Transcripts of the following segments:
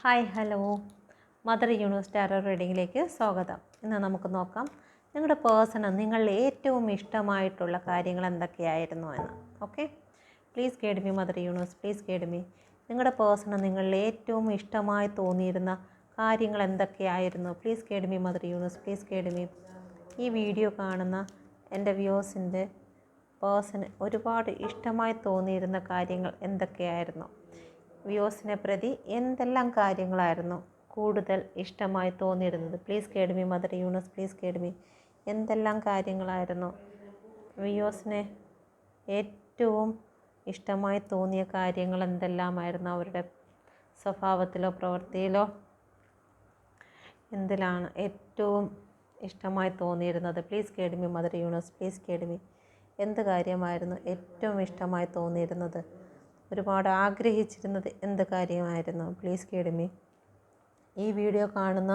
Hi hello mother universe tarot റീഡിങ്ങിലേക്ക് സ്വാഗതം. ഇന്ന് നമുക്ക് നോക്കാം നിങ്ങളുടെ പേഴ്സണ് നിങ്ങളിൽ ഏറ്റവും ഇഷ്ടമായിട്ടുള്ള കാര്യങ്ങൾ എന്തൊക്കെയായിരുന്നു എന്ന്. Okay, please guide me mother universe, please guide me. നിങ്ങളുടെ പേഴ്സണ് നിങ്ങളിൽ ഏറ്റവും ഇഷ്ടമായി തോന്നിയിരുന്ന കാര്യങ്ങൾ എന്തൊക്കെയായിരുന്നു? Please guide me mother universe, please guide me. ഈ വീഡിയോ കാണുന്ന എൻ്റെ വ്യൂസിൻ്റെ പേഴ്സണ് ഒരുപാട് ഇഷ്ടമായി തോന്നിയിരുന്ന കാര്യങ്ങൾ എന്തൊക്കെയായിരുന്നു? വ്യൂസിനെ പ്രതി എന്തെല്ലാം കാര്യങ്ങളായിരുന്നു കൂടുതൽ ഇഷ്ടമായി തോന്നിയിരുന്നത്? Please guide me mother universe, please guide me. എന്തെല്ലാം കാര്യങ്ങളായിരുന്നു വ്യൂസിനെ ഏറ്റവും ഇഷ്ടമായി തോന്നിയ കാര്യങ്ങൾ എന്തെല്ലാമായിരുന്നു? അവരുടെ സ്വഭാവത്തിലോ പ്രവൃത്തിയിലോ എന്തിലാണ് ഏറ്റവും ഇഷ്ടമായി തോന്നിയിരുന്നത്? Please guide me mother universe, please guide me. എന്ത് കാര്യമായിരുന്നു ഏറ്റവും ഇഷ്ടമായി തോന്നിയിരുന്നത്? ഒരുപാട് ആഗ്രഹിച്ചിരുന്നത് എന്ത് കാര്യമായിരുന്നു? Please guide me. ഈ വീഡിയോ കാണുന്ന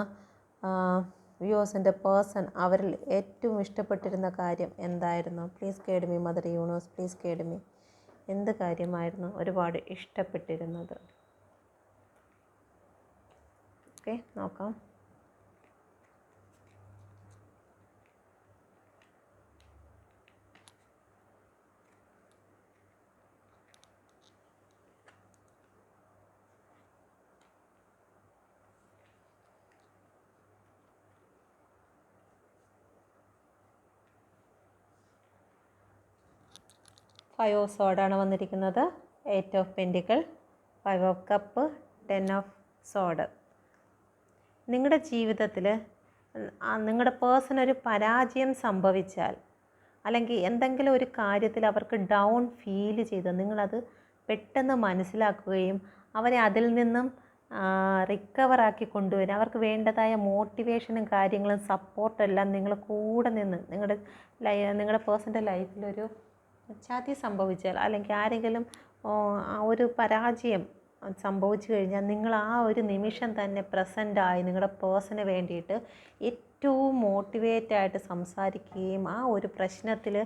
വ്യൂസിൻ്റെ പേഴ്സൺ അവരിൽ ഏറ്റവും ഇഷ്ടപ്പെട്ടിരുന്ന കാര്യം എന്തായിരുന്നു? Please guide me mother universe, please guide me. എന്ത് കാര്യമായിരുന്നു ഒരുപാട് ഇഷ്ടപ്പെട്ടിരുന്നത്? ഓക്കെ, നോക്കാം. ഫൈവ് ഓഫ് സോഡാണ് വന്നിരിക്കുന്നത്. 8 of pentacle, 5 of cup, 10 of sword. നിങ്ങളുടെ ജീവിതത്തിൽ നിങ്ങളുടെ പേഴ്സൺ ഒരു പരാജയം സംഭവിച്ചാൽ അല്ലെങ്കിൽ എന്തെങ്കിലും ഒരു കാര്യത്തിൽ അവർക്ക് ഡൗൺ ഫീൽ ചെയ്ത് നിങ്ങളത് പെട്ടെന്ന് മനസ്സിലാക്കുകയും അവരെ അതിൽ നിന്നും റിക്കവറാക്കി കൊണ്ടുവരും. അവർക്ക് വേണ്ടതായ മോട്ടിവേഷനും കാര്യങ്ങളും സപ്പോർട്ടെല്ലാം നിങ്ങൾ കൂടെ നിന്ന് നിങ്ങളുടെ പേഴ്സൻ്റെ ലൈഫിലൊരു ചതി സംഭവിച്ചാൽ അല്ലെങ്കിൽ ആരെങ്കിലും ഒരു പരാജയം സംഭവിച്ചു കഴിഞ്ഞാൽ നിങ്ങൾ ആ ഒരു നിമിഷം തന്നെ പ്രസൻ്റായി നിങ്ങളുടെ പേഴ്സണ് വേണ്ടിയിട്ട് ഏറ്റവും മോട്ടിവേറ്റായിട്ട് സംസാരിക്കുകയും ആ ഒരു പ്രശ്നത്തിൽ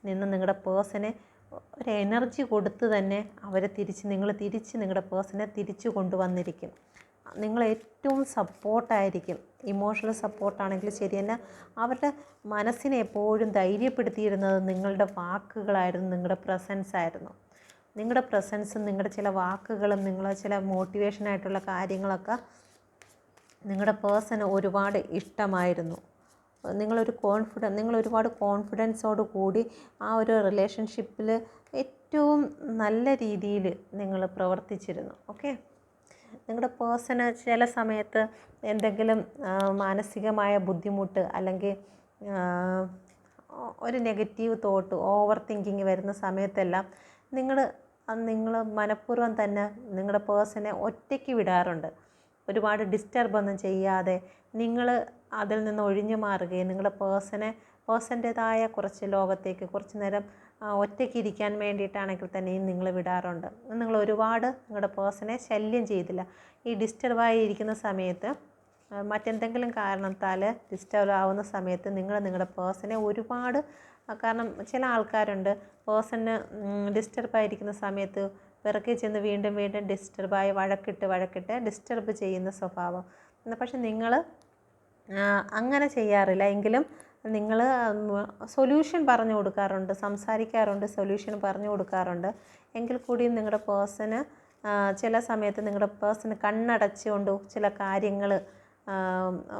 നിന്ന് നിങ്ങളുടെ പേഴ്സണെ ഒരു എനർജി കൊടുത്ത് തന്നെ അവരെ നിങ്ങൾ തിരിച്ച് നിങ്ങളുടെ പേഴ്സണെ തിരിച്ചു കൊണ്ടുവന്നിരിക്കും. നിങ്ങൾ ഏറ്റവും സപ്പോർട്ടായിരിക്കും. ഇമോഷണൽ സപ്പോർട്ടാണെങ്കിൽ ശരി തന്നെ അവരുടെ മനസ്സിനെ എപ്പോഴും ധൈര്യപ്പെടുത്തിയിരുന്നത് നിങ്ങളുടെ വാക്കുകളായിരുന്നു, നിങ്ങളുടെ പ്രസൻസ് ആയിരുന്നു. നിങ്ങളുടെ പ്രസൻസും നിങ്ങളുടെ ചില വാക്കുകളും നിങ്ങളുടെ ചില മോട്ടിവേഷനായിട്ടുള്ള കാര്യങ്ങളൊക്കെ നിങ്ങളുടെ പേഴ്സണ് ഒരുപാട് ഇഷ്ടമായിരുന്നു. നിങ്ങൾ ഒരുപാട് കോൺഫിഡൻസോട് കൂടി ആ ഒരു റിലേഷൻഷിപ്പിൽ ഏറ്റവും നല്ല രീതിയിൽ നിങ്ങൾ പ്രവർത്തിച്ചിരുന്നു. ഓക്കെ, നിങ്ങളുടെ പേഴ്സണ് ചില സമയത്ത് എന്തെങ്കിലും മാനസികമായ ബുദ്ധിമുട്ട് അല്ലെങ്കിൽ ഒരു നെഗറ്റീവ് തോട്ട്, ഓവർ തിങ്കിങ് വരുന്ന സമയത്തെല്ലാം നിങ്ങൾ മനഃപൂർവ്വം തന്നെ നിങ്ങളുടെ പേഴ്സണെ ഒറ്റയ്ക്ക് വിടാറുണ്ട്. ഒരുപാട് ഡിസ്റ്റർബൊന്നും ചെയ്യാതെ നിങ്ങൾ അതിൽ നിന്ന് ഒഴിഞ്ഞു മാറുകയും നിങ്ങളുടെ പേഴ്സൻ്റേതായ കുറച്ച് ലോകത്തേക്ക് കുറച്ച് നേരം ഒറ്റയ്ക്ക് ഇരിക്കാൻ വേണ്ടിയിട്ടാണെങ്കിൽ തന്നെയും നിങ്ങൾ വിടാറുണ്ട്. നിങ്ങൾ ഒരുപാട് നിങ്ങളുടെ പേഴ്സണെ ശല്യം ചെയ്തില്ല. ഈ ഡിസ്റ്റർബായി ഇരിക്കുന്ന സമയത്ത് മറ്റെന്തെങ്കിലും കാരണത്താൽ ഡിസ്റ്റർബ് ആവുന്ന സമയത്ത് നിങ്ങളുടെ പേഴ്സണെ ഒരുപാട്, കാരണം ചില ആൾക്കാരുണ്ട് പേഴ്സണ് ഡിസ്റ്റർബായിരിക്കുന്ന സമയത്ത് പിറകെ ചെന്ന് വീണ്ടും വീണ്ടും ഡിസ്റ്റർബായി വഴക്കിട്ട് ഡിസ്റ്റർബ് ചെയ്യുന്ന സ്വഭാവം. പക്ഷെ നിങ്ങൾ അങ്ങനെ ചെയ്യാറില്ല. എങ്കിലും നിങ്ങൾ സൊല്യൂഷൻ പറഞ്ഞു കൊടുക്കാറുണ്ട്, സംസാരിക്കാറുണ്ട്, സൊല്യൂഷൻ പറഞ്ഞു കൊടുക്കാറുണ്ട്. എങ്കിൽ കൂടിയും നിങ്ങളുടെ പേഴ്സണ് ചില സമയത്ത് നിങ്ങളുടെ പേഴ്സണ് കണ്ണടച്ചുകൊണ്ട് ചില കാര്യങ്ങൾ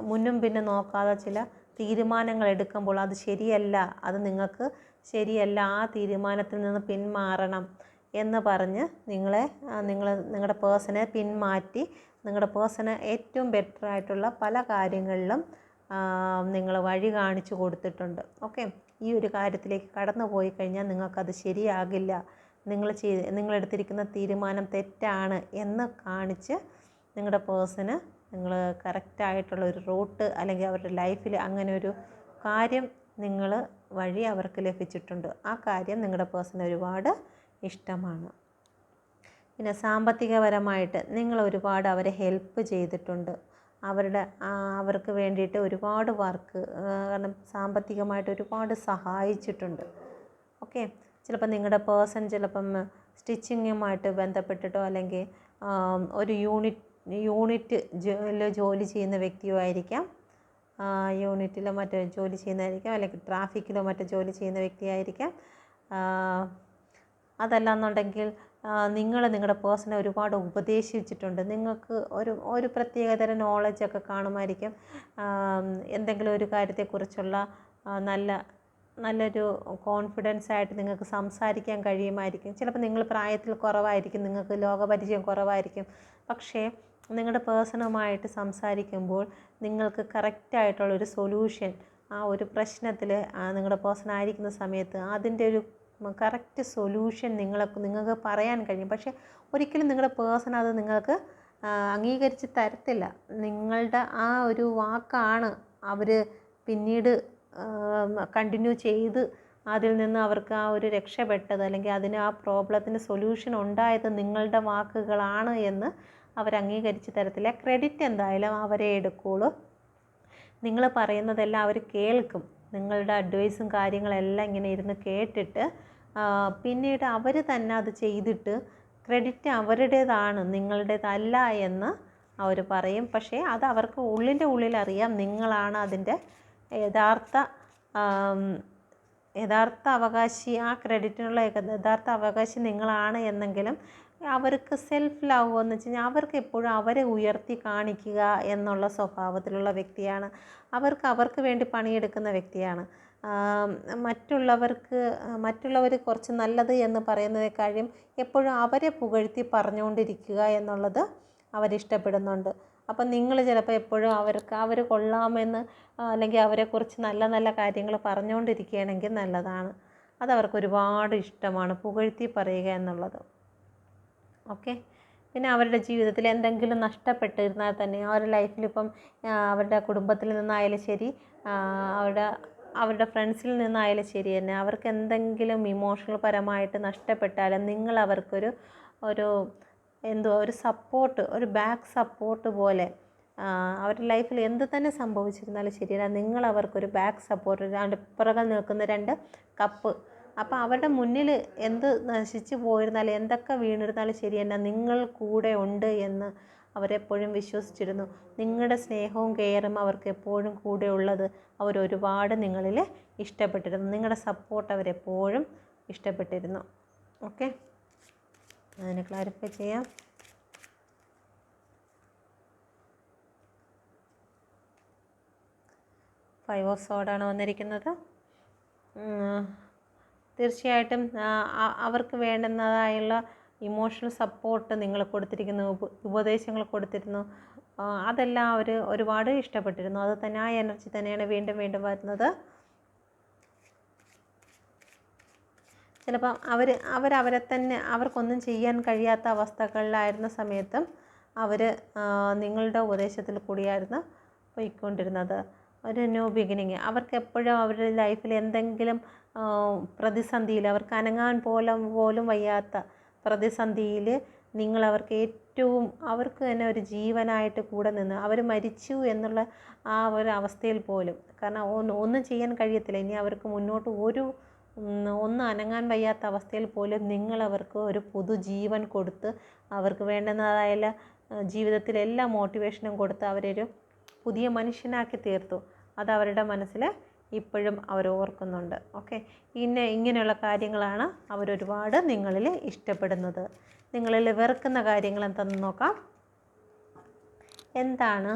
മുന്നും പിന്നും നോക്കാതെ ചില തീരുമാനങ്ങൾ എടുക്കുമ്പോൾ അത് ശരിയല്ല, അത് നിങ്ങൾക്ക് ശരിയല്ല, ആ തീരുമാനത്തിൽ നിന്ന് പിന്മാറണം എന്ന് പറഞ്ഞ് നിങ്ങളുടെ പേഴ്സണെ പിന്മാറ്റി നിങ്ങളുടെ പേഴ്സണ് ഏറ്റവും ബെറ്ററായിട്ടുള്ള പല കാര്യങ്ങളിലും നിങ്ങൾ വഴി കാണിച്ചു കൊടുത്തിട്ടുണ്ട്. ഓക്കെ, ഈ ഒരു കാര്യത്തിലേക്ക് കടന്നു പോയി കഴിഞ്ഞാൽ നിങ്ങൾക്കത് ശരിയാകില്ല, നിങ്ങളെടുത്തിരിക്കുന്ന തീരുമാനം തെറ്റാണ് എന്ന് കാണിച്ച് നിങ്ങളുടെ പേഴ്സണ് നിങ്ങൾ കറക്റ്റായിട്ടുള്ള ഒരു റൂട്ട് അല്ലെങ്കിൽ അവരുടെ ലൈഫിൽ അങ്ങനെ ഒരു കാര്യം നിങ്ങൾ വഴി അവർക്ക് ലഭിച്ചിട്ടുണ്ട്. ആ കാര്യം നിങ്ങളുടെ പേഴ്സണ് ഒരുപാട് ഇഷ്ടമാണ്. പിന്നെ സാമ്പത്തികപരമായിട്ട് നിങ്ങൾ ഒരുപാട് അവരെ ഹെൽപ്പ് ചെയ്തിട്ടുണ്ട്. അവർക്ക് വേണ്ടിയിട്ട് ഒരുപാട് വർക്ക്, കാരണം സാമ്പത്തികമായിട്ട് ഒരുപാട് സഹായിച്ചിട്ടുണ്ട്. ഓക്കെ, ചിലപ്പോൾ നിങ്ങളുടെ പേഴ്സൺ ചിലപ്പം സ്റ്റിച്ചിങ്ങുമായിട്ട് ബന്ധപ്പെട്ടിട്ടോ അല്ലെങ്കിൽ ഒരു യൂണിറ്റ് ജോലി ചെയ്യുന്ന വ്യക്തിയോ ആയിരിക്കാം, യൂണിറ്റിലോ മറ്റോ ജോലി ചെയ്യുന്നതായിരിക്കാം, അല്ലെങ്കിൽ ട്രാഫിക്കിലോ മറ്റോ ജോലി ചെയ്യുന്ന വ്യക്തിയായിരിക്കാം. അതല്ലാന്നുണ്ടെങ്കിൽ നിങ്ങളുടെ പേഴ്സണെ ഒരുപാട് ഉപദേശിച്ചിട്ടുണ്ട്. നിങ്ങൾക്ക് ഒരു പ്രത്യേകതരം നോളജൊക്കെ കാണുമായിരിക്കും. എന്തെങ്കിലും ഒരു കാര്യത്തെക്കുറിച്ചുള്ള നല്ലൊരു കോൺഫിഡൻസ് ആയിട്ട് നിങ്ങൾക്ക് സംസാരിക്കാൻ കഴിയുമായിരിക്കും. ചിലപ്പോൾ നിങ്ങൾ പ്രായത്തിൽ കുറവായിരിക്കും, നിങ്ങൾക്ക് ലോകപരിചയം കുറവായിരിക്കും. പക്ഷേ നിങ്ങളുടെ പേഴ്സണുമായിട്ട് സംസാരിക്കുമ്പോൾ നിങ്ങൾക്ക് കറക്റ്റായിട്ടുള്ളൊരു സൊല്യൂഷൻ ആ ഒരു പ്രശ്നത്തിൽ നിങ്ങളുടെ പേഴ്സൺ ആയിരിക്കുന്ന സമയത്ത് അതിൻ്റെ ഒരു കറക്റ്റ് സൊല്യൂഷൻ നിങ്ങൾക്ക് പറയാൻ കഴിയും. പക്ഷേ ഒരിക്കലും നിങ്ങളുടെ പേഴ്സൺ അത് നിങ്ങൾക്ക് അംഗീകരിച്ച് തരത്തില്ല. നിങ്ങളുടെ ആ ഒരു വാക്കാണ് അവർ പിന്നീട് കണ്ടിന്യൂ ചെയ്ത് അതിൽ നിന്ന് അവർക്ക് ആ ഒരു രക്ഷപ്പെട്ടത്, അല്ലെങ്കിൽ അതിന് ആ പ്രോബ്ലത്തിന് സൊല്യൂഷൻ ഉണ്ടായത് നിങ്ങളുടെ വാക്കുകളാണ് എന്ന് അവർ അംഗീകരിച്ച് തരത്തില്ല. ക്രെഡിറ്റ് എന്തായാലും അവരെ എടുക്കുകയുള്ളൂ. നിങ്ങൾ പറയുന്നതെല്ലാം അവർ കേൾക്കും. നിങ്ങളുടെ അഡ്വൈസും കാര്യങ്ങളെല്ലാം ഇങ്ങനെ ഇരുന്ന് കേട്ടിട്ട് പിന്നീട് അവർ തന്നെ അത് ചെയ്തിട്ട് ക്രെഡിറ്റ് അവരുടേതാണ്, നിങ്ങളുടേതല്ല എന്ന് അവർ പറയും. പക്ഷേ അത് അവർക്ക് ഉള്ളിൻ്റെ ഉള്ളിൽ അറിയാം നിങ്ങളാണ് അതിൻ്റെ യഥാർത്ഥ അവകാശി. ആ ക്രെഡിറ്റിനുള്ള യഥാർത്ഥ അവകാശി നിങ്ങളാണ് എന്നെങ്കിലും അവർക്ക് സെൽഫ് ലവ് എന്ന് വെച്ച് കഴിഞ്ഞാൽ അവർക്ക് എപ്പോഴും അവരെ ഉയർത്തി കാണിക്കുക എന്നുള്ള സ്വഭാവത്തിലുള്ള വ്യക്തിയാണ്. അവർക്ക് വേണ്ടി പണിയെടുക്കുന്ന വ്യക്തിയാണ്. മറ്റുള്ളവർ കുറച്ച് നല്ലത് എന്ന് പറയുന്നതിനേക്കാളും എപ്പോഴും അവരെ പുകഴ്ത്തി പറഞ്ഞുകൊണ്ടിരിക്കുക എന്നുള്ളത് അവരിഷ്ടപ്പെടുന്നുണ്ട്. അപ്പം നിങ്ങൾ ചിലപ്പോൾ എപ്പോഴും അവർ കൊള്ളാമെന്ന് അല്ലെങ്കിൽ അവരെക്കുറിച്ച് നല്ല നല്ല കാര്യങ്ങൾ പറഞ്ഞുകൊണ്ടിരിക്കുകയാണെങ്കിൽ നല്ലതാണ്. അതവർക്ക് ഒരുപാട് ഇഷ്ടമാണ്, പുകഴ്ത്തി പറയുക എന്നുള്ളത്. ഓക്കെ. പിന്നെ അവരുടെ ജീവിതത്തിൽ എന്തെങ്കിലും നഷ്ടപ്പെട്ടിരുന്നാൽ തന്നെ അവരുടെ ലൈഫിലിപ്പം അവരുടെ കുടുംബത്തിൽ നിന്നായാലും ശരി, അവരുടെ ഫ്രണ്ട്സിൽ നിന്നായാലും ശരി തന്നെ, അവർക്ക് എന്തെങ്കിലും ഇമോഷണൽ പരമായിട്ട് നഷ്ടപ്പെട്ടാലും നിങ്ങൾ അവർക്കൊരു ഒരു സപ്പോർട്ട്, ഒരു ബാക്ക് സപ്പോർട്ട് പോലെ അവരുടെ ലൈഫിൽ എന്ത് തന്നെ സംഭവിച്ചിരുന്നാലും ശരിയല്ല, നിങ്ങൾ അവർക്കൊരു ബാക്ക് സപ്പോർട്ട്, പുറകിൽ നിൽക്കുന്ന 2 കപ്പ്. അപ്പോൾ അവരുടെ മുന്നിൽ എന്ത് നശിച്ചു പോയിരുന്നാലും എന്തൊക്കെ വീണിരുന്നാലും ശരി തന്നെ നിങ്ങൾ കൂടെ ഉണ്ട് എന്ന് അവരെപ്പോഴും വിശ്വസിച്ചിരുന്നു. നിങ്ങളുടെ സ്നേഹവും കെയറും അവർക്ക് എപ്പോഴും കൂടെ ഉള്ളത് അവരൊരുപാട് നിങ്ങളിൽ ഇഷ്ടപ്പെട്ടിരുന്നു. നിങ്ങളുടെ സപ്പോർട്ട് അവരെപ്പോഴും ഇഷ്ടപ്പെട്ടിരുന്നു. ഓക്കെ, അതിനെ ക്ലാരിഫൈ ചെയ്യാം. ഫൈവ് ഓഫ് സോഡാണ് വന്നിരിക്കുന്നത്. തീർച്ചയായിട്ടും അവർക്ക് വേണ്ടുന്നതായുള്ള ഇമോഷണൽ സപ്പോർട്ട് നിങ്ങൾ കൊടുത്തിരിക്കുന്നു, ഉപദേശങ്ങൾ കൊടുത്തിരുന്നു. അതെല്ലാം അവർ ഒരുപാട് ഇഷ്ടപ്പെട്ടിരുന്നു. അത് തന്നെ ആ എനർജി തന്നെയാണ് വീണ്ടും വീണ്ടും വരുന്നത്. ചിലപ്പം അവരെ തന്നെ അവർക്കൊന്നും ചെയ്യാൻ കഴിയാത്ത അവസ്ഥകളിലായിരുന്ന സമയത്തും അവർ നിങ്ങളുടെ ഉപദേശത്തിൽ കൂടിയായിരുന്നു പോയിക്കൊണ്ടിരുന്നത്. ഒരു ന്യൂ ബിഗിനിങ്. അവർക്ക് എപ്പോഴും അവരുടെ ലൈഫിൽ എന്തെങ്കിലും പ്രതിസന്ധിയിൽ, അവർക്ക് അനങ്ങാൻ പോലും വയ്യാത്ത പ്രതിസന്ധിയിൽ നിങ്ങളവർക്ക് ഏറ്റവും അവർക്ക് തന്നെ ഒരു ജീവനായിട്ട് കൂടെ നിന്ന്, അവർ മരിച്ചു എന്നുള്ള ആ ഒരു അവസ്ഥയിൽ പോലും, കാരണം ഒന്നും ചെയ്യാൻ കഴിയത്തില്ല, ഇനി അവർക്ക് മുന്നോട്ട് ഒന്നും അനങ്ങാൻ വയ്യാത്ത അവസ്ഥയിൽ പോലും നിങ്ങളവർക്ക് ഒരു പുതുജീവൻ കൊടുത്ത് അവർക്ക് വേണ്ടുന്നതായ ജീവിതത്തിലെല്ലാ മോട്ടിവേഷനും കൊടുത്ത് അവരൊരു പുതിയ മനുഷ്യനാക്കി തീർത്തു. അത് അവരുടെ മനസ്സിൽ ഇപ്പോഴും അവർ ഓർക്കുന്നുണ്ട്. ഓക്കെ, ഇങ്ങനെയുള്ള കാര്യങ്ങളാണ് അവരൊരുപാട് നിങ്ങളിൽ ഇഷ്ടപ്പെടുന്നത്. നിങ്ങളിൽ വെറുക്കുന്ന കാര്യങ്ങൾ എന്തെന്ന് നോക്കാം. എന്താണ്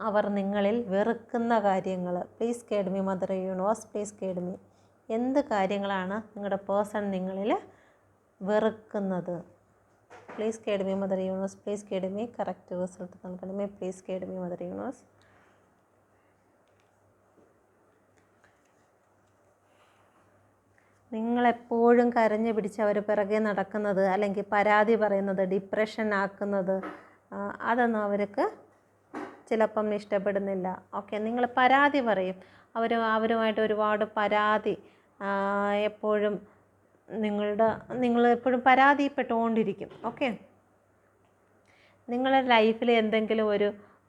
അവർ നിങ്ങളിൽ വെറുക്കുന്ന കാര്യങ്ങൾ? Please guide me mother universe, please guide me. എന്ത് കാര്യങ്ങളാണ് നിങ്ങളുടെ പേഴ്സൺ നിങ്ങളിൽ വെറുക്കുന്നത്? Please guide me mother universe, please guide me. Correct result നൽകണമേ. Please guide me mother universe. നിങ്ങളെപ്പോഴും കരഞ്ഞു പിടിച്ച് അവർ പിറകെ നടക്കുന്നത്, അല്ലെങ്കിൽ പരാതി പറയുന്നത്, ഡിപ്രഷൻ ആക്കുന്നത്, അതൊന്നും അവർക്ക് ചിലപ്പം ഇഷ്ടപ്പെടുന്നില്ല. ഓക്കെ, നിങ്ങൾ പരാതി പറയും, അവരുമായിട്ട് ഒരുപാട് പരാതി, എപ്പോഴും നിങ്ങളെപ്പോഴും പരാതിപ്പെട്ടുകൊണ്ടിരിക്കും. ഓക്കെ, നിങ്ങളുടെ ലൈഫിൽ എന്തെങ്കിലും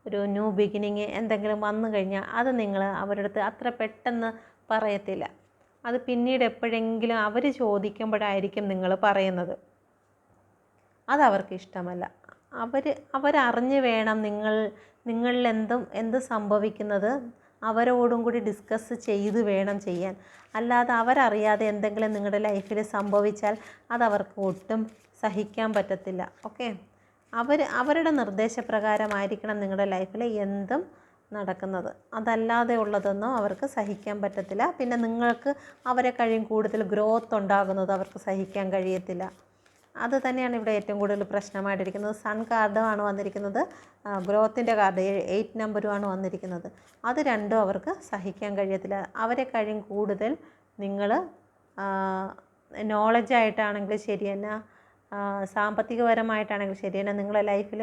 ഒരു ന്യൂ ബിഗിനിങ് എന്തെങ്കിലും വന്നു കഴിഞ്ഞാൽ അത് നിങ്ങൾ അവരുടെ അടുത്ത് അത്ര പെട്ടെന്ന് പറയത്തില്ല. അത് പിന്നീട് എപ്പോഴെങ്കിലും അവർ ചോദിക്കുമ്പോഴായിരിക്കും നിങ്ങൾ പറയുന്നത്. അതവർക്ക് ഇഷ്ടമല്ല. അവരറിഞ്ഞ് വേണം നിങ്ങളിൽ എന്ത് സംഭവിക്കുന്നത് അവരോടും കൂടി ഡിസ്കസ് ചെയ്ത് വേണം ചെയ്യാൻ. അല്ലാതെ അവരറിയാതെ എന്തെങ്കിലും നിങ്ങളുടെ ലൈഫിൽ സംഭവിച്ചാൽ അതവർക്ക് ഒട്ടും സഹിക്കാൻ പറ്റത്തില്ല. ഓക്കെ, അവരുടെ നിർദ്ദേശപ്രകാരമായിരിക്കണം നിങ്ങളുടെ ലൈഫിൽ എന്തും നടക്കുന്നത്. അതല്ലാതെ ഉള്ളതൊന്നും അവർക്ക് സഹിക്കാൻ പറ്റത്തില്ല. പിന്നെ നിങ്ങൾക്ക് അവരെ കഴിയും കൂടുതൽ ഗ്രോത്ത് ഉണ്ടാകുന്നത് അവർക്ക് സഹിക്കാൻ കഴിയത്തില്ല. അത് തന്നെയാണ് ഇവിടെ ഏറ്റവും കൂടുതൽ പ്രശ്നമായിട്ടിരിക്കുന്നത്. സൺ കാർഡുമാണ് വന്നിരിക്കുന്നത്, ഗ്രോത്തിൻ്റെ കാർഡ് 8 നമ്പറുമാണ് വന്നിരിക്കുന്നത്. അത് രണ്ടും അവർക്ക് സഹിക്കാൻ കഴിയത്തില്ല. അവരെ കഴിയും കൂടുതൽ നിങ്ങൾ നോളജായിട്ടാണെങ്കിൽ ശരി തന്നെ, സാമ്പത്തികപരമായിട്ടാണെങ്കിൽ ശരി തന്നെ, നിങ്ങളുടെ ലൈഫിൽ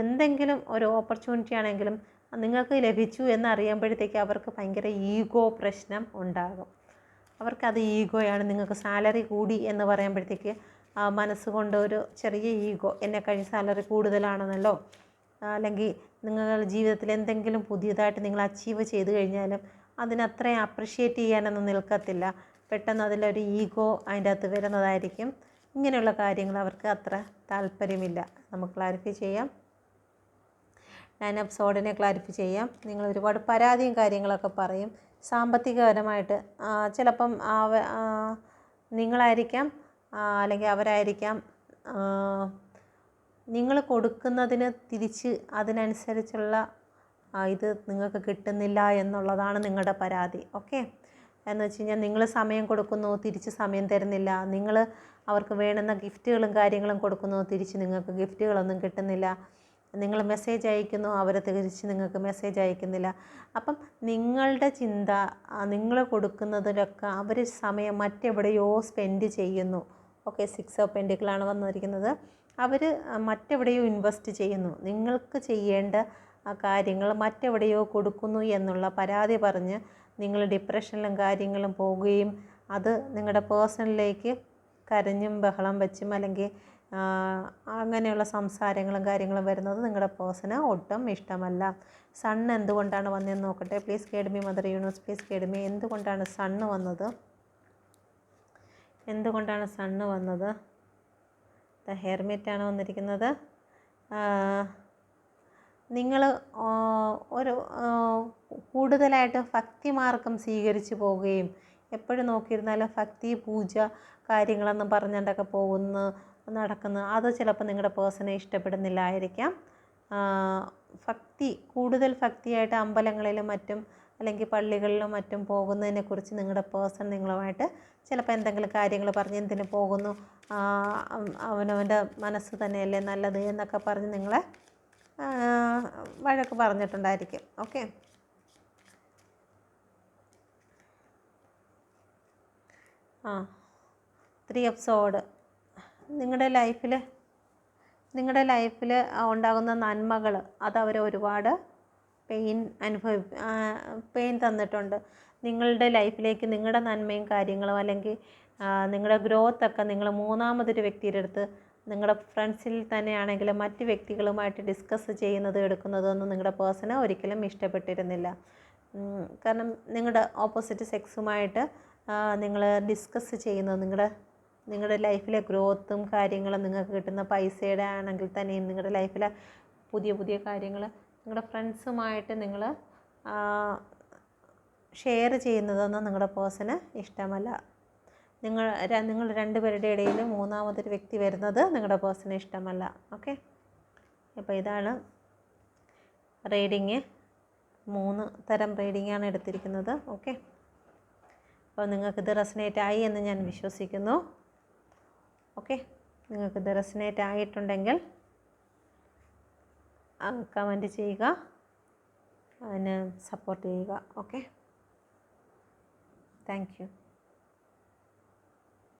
എന്തെങ്കിലും ഒരു ഓപ്പർച്യൂണിറ്റി ആണെങ്കിലും നിങ്ങൾക്ക് ലഭിച്ചു എന്നറിയുമ്പോഴത്തേക്ക് അവർക്ക് ഭയങ്കര ഈഗോ പ്രശ്നം ഉണ്ടാകും. അവർക്കത് ഈഗോയാണ്. നിങ്ങൾക്ക് സാലറി കൂടി എന്ന് പറയുമ്പോഴത്തേക്ക് മനസ്സുകൊണ്ട് ഒരു ചെറിയ ഈഗോ, എന്നെ കഴിഞ്ഞ് സാലറി കൂടുതലാണെന്നല്ലോ, അല്ലെങ്കിൽ നിങ്ങളുടെ ജീവിതത്തിൽ എന്തെങ്കിലും പുതിയതായിട്ട് നിങ്ങൾ അച്ചീവ് ചെയ്ത് കഴിഞ്ഞാലും അതിനത്രയും അപ്രിഷ്യേറ്റ് ചെയ്യാനൊന്നും നിൽക്കത്തില്ല. പെട്ടെന്ന് അതിലൊരു ഈഗോ അതിൻ്റെ അകത്ത് വരുന്നതായിരിക്കും. ഇങ്ങനെയുള്ള കാര്യങ്ങൾ അവർക്ക് അത്ര താല്പര്യമില്ല. നമുക്ക് ക്ലാരിഫൈ ചെയ്യാം. 9 ഓഫ് സോർഡിനെ ക്ലാരിഫൈ ചെയ്യാം. നിങ്ങൾ ഒരുപാട് പരാതിയും കാര്യങ്ങളൊക്കെ പറയും. സാമ്പത്തികപരമായിട്ട് ചിലപ്പം നിങ്ങളായിരിക്കാം അല്ലെങ്കിൽ അവരായിരിക്കാം നിങ്ങൾ കൊടുക്കുന്നതിന് തിരിച്ച് അതിനനുസരിച്ചുള്ള ഇത് നിങ്ങൾക്ക് കിട്ടുന്നില്ല എന്നുള്ളതാണ് നിങ്ങളുടെ പരാതി. ഓക്കെ, എന്ന് വെച്ച് കഴിഞ്ഞാൽ നിങ്ങൾ സമയം കൊടുക്കുന്നു, തിരിച്ച് സമയം തരുന്നില്ല. നിങ്ങൾ അവർക്ക് വേണ്ടുന്ന ഗിഫ്റ്റുകളും കാര്യങ്ങളും കൊടുക്കുന്നു, തിരിച്ച് നിങ്ങൾക്ക് ഗിഫ്റ്റുകളൊന്നും കിട്ടുന്നില്ല. നിങ്ങൾ മെസ്സേജ് അയക്കുന്നു, അവർ തിരിച്ച് നിങ്ങൾക്ക് മെസ്സേജ് അയക്കുന്നില്ല. അപ്പം നിങ്ങളുടെ ചിന്ത നിങ്ങൾ കൊടുക്കുന്നതിലൊക്കെ അവർ സമയം മറ്റെവിടെയോ സ്പെൻഡ് ചെയ്യുന്നു. ഓക്കെ, 6 ഓഫ് പെൻറ്റിക്കിളാണ് വന്നിരിക്കുന്നത്. അവർ മറ്റെവിടെയോ ഇൻവെസ്റ്റ് ചെയ്യുന്നു. നിങ്ങൾക്ക് ചെയ്യേണ്ട കാര്യങ്ങൾ മറ്റെവിടെയോ കൊടുക്കുന്നു എന്നുള്ള പരാതി പറഞ്ഞ് നിങ്ങൾ ഡിപ്രഷനിലും കാര്യങ്ങളും പോവുകയും അത് നിങ്ങളുടെ പേഴ്സണലിലേക്ക് കരഞ്ഞും ബഹളം വെച്ചും അല്ലെങ്കിൽ അങ്ങനെയുള്ള സംസാരങ്ങളും കാര്യങ്ങളും വരുന്നത് നിങ്ങളുടെ പേഴ്സണ് ഒട്ടും ഇഷ്ടമല്ല. സണ്ണ് എന്തുകൊണ്ടാണ് വന്നതെന്ന് നോക്കട്ടെ. Please guide me mother universe, please guide me. എന്തുകൊണ്ടാണ് സണ്ണ് വന്നത്? എന്തുകൊണ്ടാണ് സണ്ണ് വന്നത്? ദ ഹെർമിറ്റാണ് വന്നിരിക്കുന്നത്. നിങ്ങൾ ഒരു കൂടുതലായിട്ട് ഭക്തിമാർഗം സ്വീകരിച്ചു പോവുകയും എപ്പോഴും നോക്കിയിരുന്നാലും ഭക്തി പൂജ കാര്യങ്ങളെന്നും പറഞ്ഞുകൊണ്ടൊക്കെ നടക്കുന്നു. അത് ചിലപ്പോൾ നിങ്ങളുടെ പേഴ്സണെ ഇഷ്ടപ്പെടുന്നില്ലായിരിക്കാം. കൂടുതൽ ഭക്തിയായിട്ട് അമ്പലങ്ങളിലും മറ്റും അല്ലെങ്കിൽ പള്ളികളിലും മറ്റും പോകുന്നതിനെക്കുറിച്ച് നിങ്ങളുടെ പേഴ്സൺ നിങ്ങളുമായിട്ട് ചിലപ്പോൾ എന്തെങ്കിലും കാര്യങ്ങൾ പറഞ്ഞ് എന്തിനു പോകുന്നു, അവനവൻ്റെ മനസ്സ് തന്നെയല്ലേ നല്ലത് എന്നൊക്കെ പറഞ്ഞ് നിങ്ങളെ വഴക്ക് പറഞ്ഞിട്ടുണ്ടായിരിക്കും. Okay, three of sword. നിങ്ങളുടെ ലൈഫിൽ ഉണ്ടാകുന്ന നന്മകൾ അതവർ ഒരുപാട് പെയിൻ തന്നിട്ടുണ്ട്. നിങ്ങളുടെ ലൈഫിലേക്ക് നിങ്ങളുടെ നന്മയും കാര്യങ്ങളും അല്ലെങ്കിൽ നിങ്ങളുടെ ഗ്രോത്തൊക്കെ നിങ്ങൾ മൂന്നാമതൊരു വ്യക്തിയുടെ അടുത്ത്, നിങ്ങളുടെ ഫ്രണ്ട്സിൽ തന്നെയാണെങ്കിലും മറ്റ് വ്യക്തികളുമായിട്ട് ഡിസ്കസ് ചെയ്യുന്നത് എടുക്കുന്നതൊന്നും നിങ്ങളുടെ പേഴ്സണ് ഒരിക്കലും ഇഷ്ടപ്പെട്ടിരുന്നില്ല. കാരണം നിങ്ങളുടെ ഓപ്പോസിറ്റ് സെക്സുമായിട്ട് നിങ്ങൾ ഡിസ്കസ് ചെയ്യുന്നത് നിങ്ങളുടെ ലൈഫിലെ ഗ്രോത്തും കാര്യങ്ങളും നിങ്ങൾക്ക് കിട്ടുന്ന പൈസയുടെ ആണെങ്കിൽ തന്നെയും നിങ്ങളുടെ ലൈഫിലെ പുതിയ കാര്യങ്ങൾ നിങ്ങളുടെ ഫ്രണ്ട്സുമായിട്ട് നിങ്ങൾ ഷെയർ ചെയ്യുന്നതൊന്നും നിങ്ങളുടെ പേഴ്സണ് ഇഷ്ടമല്ല. നിങ്ങൾ രണ്ടുപേരുടെ ഇടയിൽ മൂന്നാമതൊരു വ്യക്തി വരുന്നത് നിങ്ങളുടെ പേഴ്സണ് ഇഷ്ടമല്ല. ഓക്കെ, അപ്പോൾ ഇതാണ് റീഡിങ്. 3 തരം റീഡിങ്ങാണ് എടുത്തിരിക്കുന്നത്. ഓക്കെ, അപ്പോൾ നിങ്ങൾക്കിത് റെസനേറ്റ് ആയി എന്ന് ഞാൻ വിശ്വസിക്കുന്നു. ഓക്കെ, നിങ്ങൾക്കിത് റെസനേറ്റ് ആയിട്ടുണ്ടെങ്കിൽ കമൻറ്റ് ചെയ്യുക, അതിന് സപ്പോർട്ട് ചെയ്യുക. Okay, thank you.